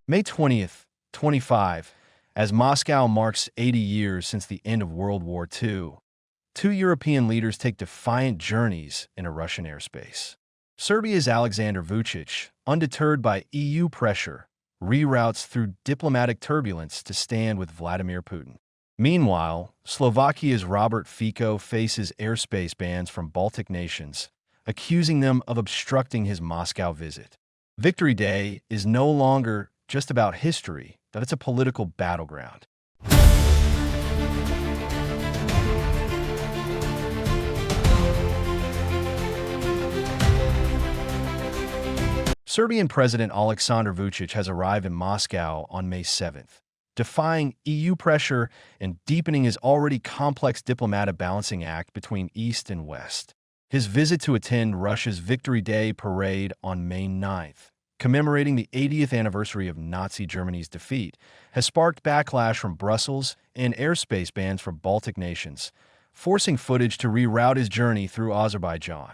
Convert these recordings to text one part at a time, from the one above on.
May 20th, 25, as Moscow marks 80 years since the end of World War II, two European leaders take defiant journeys into Russian airspace. Serbia's Alexander Vucic, undeterred by EU pressure, reroutes through diplomatic turbulence to stand with Vladimir Putin. Meanwhile, Slovakia's Robert Fico faces airspace bans from Baltic nations, accusing them of obstructing his Moscow visit. Victory Day is no longer just about history, but it's a political battleground. Serbian President Aleksandar Vucic has arrived in Moscow on May 7th, defying EU pressure and deepening his already complex diplomatic balancing act between East and West. His visit to attend Russia's Victory Day parade on May 9th, commemorating the 80th anniversary of Nazi Germany's defeat, has sparked backlash from Brussels and airspace bans from Baltic nations, forcing footage to reroute his journey through Azerbaijan.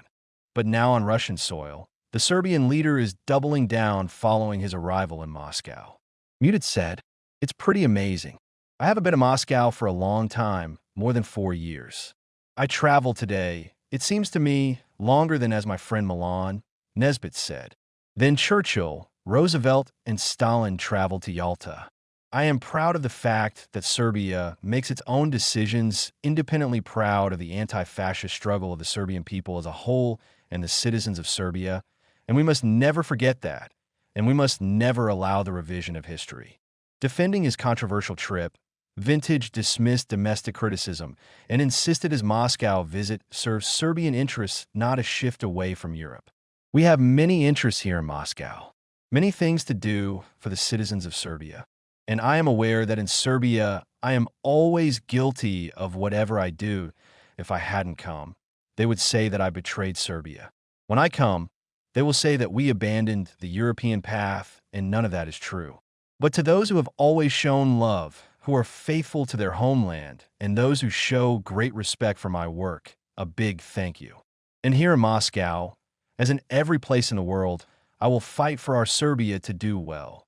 But now on Russian soil, the Serbian leader is doubling down following his arrival in Moscow. Muted said, "It's pretty amazing. I haven't been to Moscow for a long time, more than 4 years. I traveled today. It seems to me longer than as my friend Milan," Nesbitt said. Then Churchill, Roosevelt, and Stalin traveled to Yalta. "I am proud of the fact that Serbia makes its own decisions, independently proud of the anti-fascist struggle of the Serbian people as a whole and the citizens of Serbia, and we must never forget that, and we must never allow the revision of history." Defending his controversial trip, Vintage dismissed domestic criticism and insisted his Moscow visit serves Serbian interests, not a shift away from Europe. "We have many interests here in Moscow, many things to do for the citizens of Serbia. And I am aware that in Serbia, I am always guilty of whatever I do. If I hadn't come, they would say that I betrayed Serbia. When I come, they will say that we abandoned the European path, and none of that is true. But to those who have always shown love, who are faithful to their homeland, and those who show great respect for my work, a big thank you. And here in Moscow, as in every place in the world, I will fight for our Serbia to do well."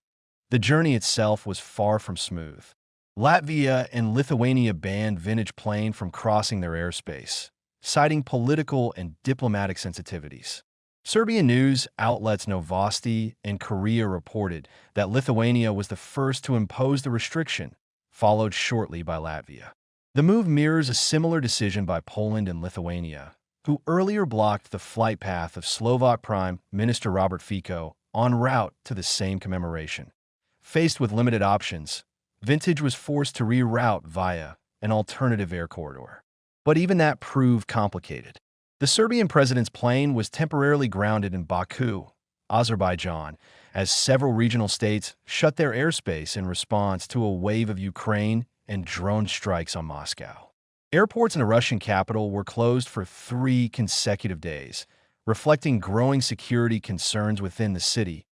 The journey itself was far from smooth. Latvia and Lithuania banned Vintage plane from crossing their airspace, citing political and diplomatic sensitivities. Serbian news outlets Novosti and Korea reported that Lithuania was the first to impose the restriction, followed shortly by Latvia. The move mirrors a similar decision by Poland and Lithuania, who earlier blocked the flight path of Slovak Prime Minister Robert Fico en route to the same commemoration. Faced with limited options, Vintage was forced to reroute via an alternative air corridor. But even that proved complicated. The Serbian president's plane was temporarily grounded in Baku, Azerbaijan, as several regional states shut their airspace in response to a wave of Ukraine and drone strikes on Moscow. Airports in the Russian capital were closed for 3 consecutive days, reflecting growing security concerns within the city.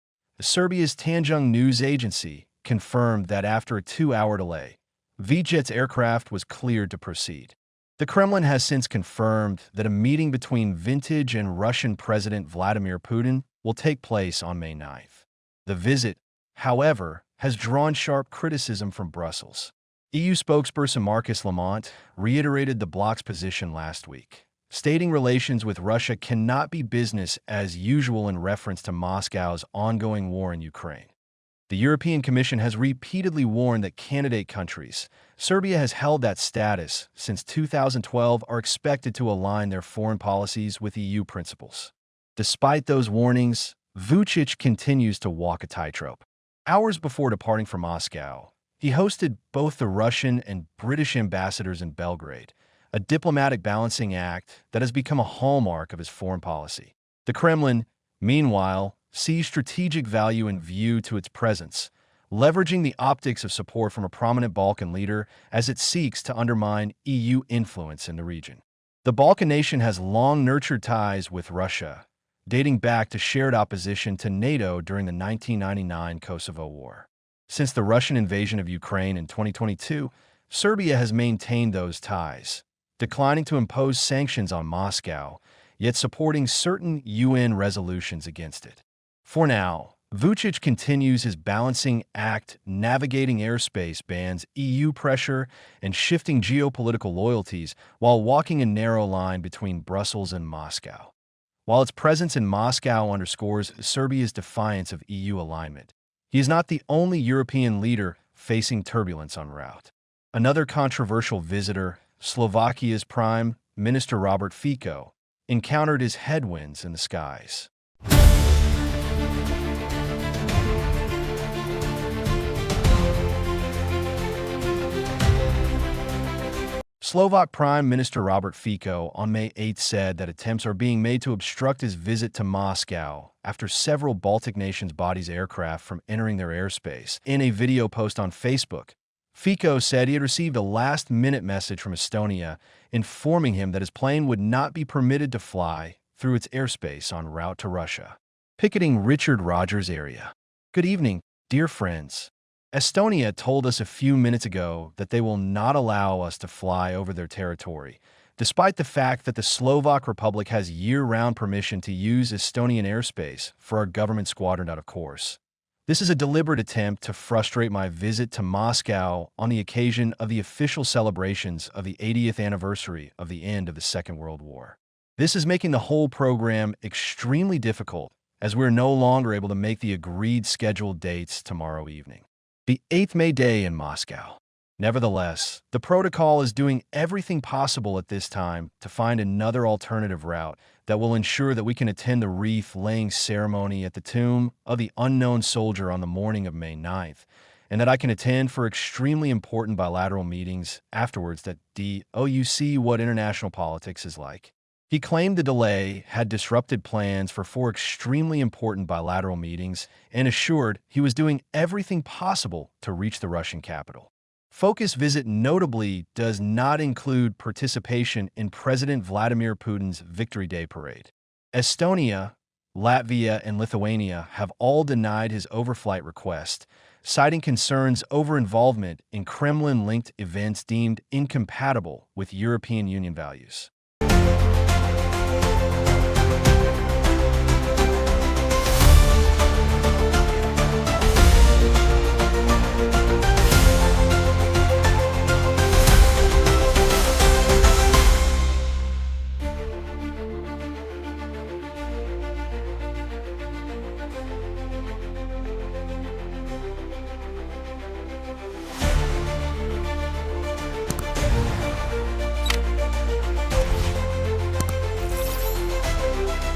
Serbia's Tanjung news agency confirmed that after a 2-hour delay, Vucic's aircraft was cleared to proceed. The Kremlin has since confirmed that a meeting between Vintage and Russian President Vladimir Putin will take place on May 9th. The visit, however, has drawn sharp criticism from Brussels. EU spokesperson Marcus Lamont reiterated the bloc's position last week, stating relations with Russia cannot be business as usual in reference to Moscow's ongoing war in Ukraine. The European Commission has repeatedly warned that candidate countries, Serbia has held that status since 2012, are expected to align their foreign policies with EU principles. Despite those warnings, Vucic continues to walk a tightrope. Hours before departing for Moscow, he hosted both the Russian and British ambassadors in Belgrade, a diplomatic balancing act that has become a hallmark of his foreign policy. The Kremlin, meanwhile, sees strategic value in view to its presence, leveraging the optics of support from a prominent Balkan leader as it seeks to undermine EU influence in the region. The Balkan nation has long nurtured ties with Russia, dating back to shared opposition to NATO during the 1999 Kosovo War. Since the Russian invasion of Ukraine in 2022, Serbia has maintained those ties, declining to impose sanctions on Moscow, yet supporting certain UN resolutions against it. For now, Vucic continues his balancing act, navigating airspace bans, EU pressure, and shifting geopolitical loyalties while walking a narrow line between Brussels and Moscow. While its presence in Moscow underscores Serbia's defiance of EU alignment, he is not the only European leader facing turbulence en route. Another controversial visitor, Slovakia's Prime Minister Robert Fico, encountered his headwinds in the skies. Slovak Prime Minister Robert Fico on May 8 said that attempts are being made to obstruct his visit to Moscow after several Baltic nations' bodies aircraft from entering their airspace. In a video post on Facebook, Fico said he had received a last-minute message from Estonia informing him that his plane would not be permitted to fly through its airspace en route to Russia. Picketing Richard Rogers area. Good evening, dear friends. Estonia told us a few minutes ago that they will not allow us to fly over their territory, despite the fact that the Slovak Republic has year-round permission to use Estonian airspace for our government squadron out of course. This is a deliberate attempt to frustrate my visit to Moscow on the occasion of the official celebrations of the 80th anniversary of the end of the Second World War. This is making the whole program extremely difficult, as we're no longer able to make the agreed scheduled dates tomorrow evening. The 8th May Day in Moscow. Nevertheless, the protocol is doing everything possible at this time to find another alternative route that will ensure that we can attend the wreath-laying ceremony at the tomb of the unknown soldier on the morning of May 9th, and that I can attend for extremely important bilateral meetings afterwards that you see what international politics is like. He claimed the delay had disrupted plans for 4 extremely important bilateral meetings and assured he was doing everything possible to reach the Russian capital. Focus visit notably does not include participation in President Vladimir Putin's Victory Day parade. Estonia, Latvia, and Lithuania have all denied his overflight request, citing concerns over involvement in Kremlin-linked events deemed incompatible with European Union values.